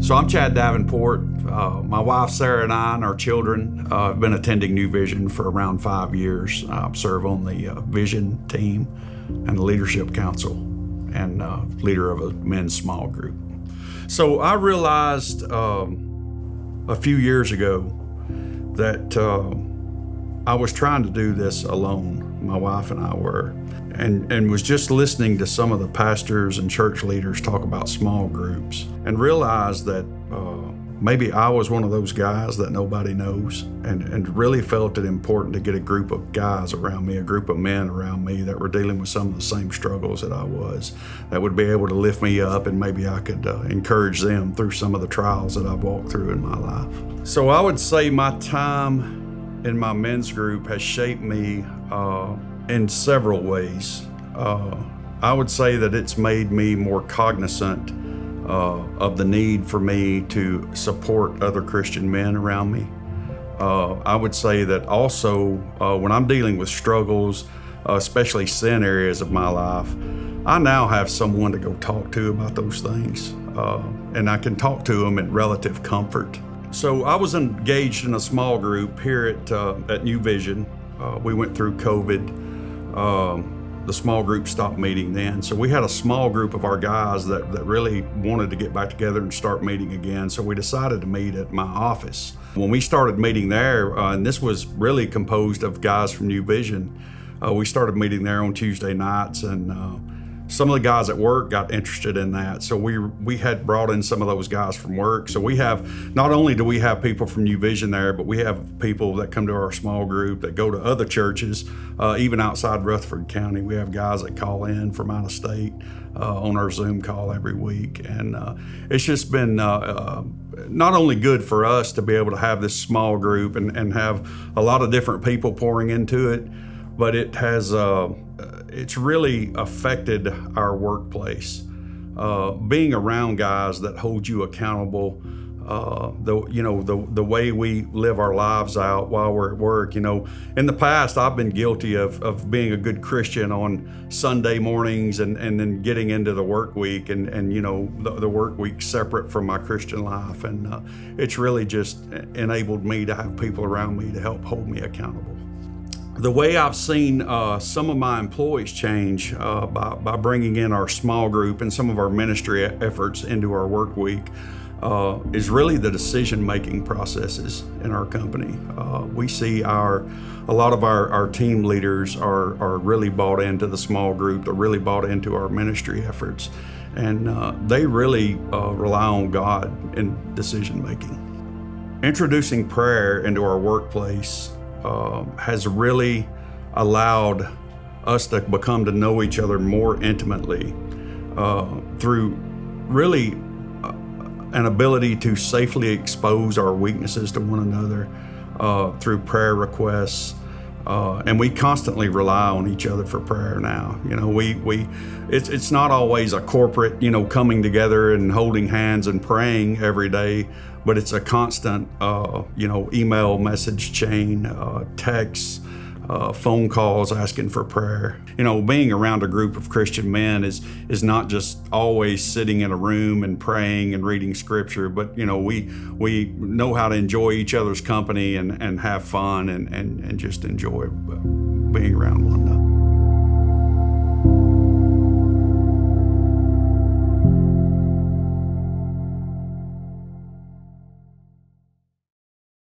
So I'm Chad Davenport. My wife Sarah and I and our children have been attending New Vision for around 5 years. I serve on the Vision team and the Leadership Council and leader of a men's small group. So I realized a few years ago that I was trying to do this alone. My wife and I were, and was just listening to some of the pastors and church leaders talk about small groups and realized that maybe I was one of those guys that nobody knows, and really felt it important to get a group of guys around me, a group of men around me that were dealing with some of the same struggles that I was, that would be able to lift me up, and maybe I could encourage them through some of the trials that I've walked through in my life. So I would say my time in my men's group has shaped me in several ways. I would say that it's made me more cognizant of the need for me to support other Christian men around me. I would say that also when I'm dealing with struggles, especially sin areas of my life, I now have someone to go talk to about those things, and I can talk to them in relative comfort. So I was engaged in a small group here at New Vision. We went through COVID. The small group stopped meeting then. So we had a small group of our guys that really wanted to get back together and start meeting again. So we decided to meet at my office. When we started meeting there, and this was really composed of guys from New Vision, we started meeting there on Tuesday nights, and some of the guys at work got interested in that. So we had brought in some of those guys from work. So we have, not only do we have people from New Vision there, but we have people that come to our small group that go to other churches, even outside Rutherford County. We have guys that call in from out of state on our Zoom call every week. And it's just been not only good for us to be able to have this small group and have a lot of different people pouring into it, but it has it's really affected our workplace. Being around guys that hold you accountable, the way we live our lives out while we're at work. In the past, I've been guilty of being a good Christian on Sunday mornings and then getting into the work week and the work week separate from my Christian life. And it's really just enabled me to have people around me to help hold me accountable. The way I've seen some of my employees change by bringing in our small group and some of our ministry efforts into our work week is really the decision-making processes in our company. We see a lot of our team leaders are really bought into the small group. They're really bought into our ministry efforts, and they really rely on God in decision-making. Introducing prayer into our workplace has really allowed us to become to know each other more intimately through really an ability to safely expose our weaknesses to one another through prayer requests. And we constantly rely on each other for prayer now. It's not always a corporate, coming together and holding hands and praying every day, but it's a constant, email message chain, texts, phone calls asking for prayer. Being around a group of Christian men is not just always sitting in a room and praying and reading scripture, but we know how to enjoy each other's company and have fun and just enjoy being around one another.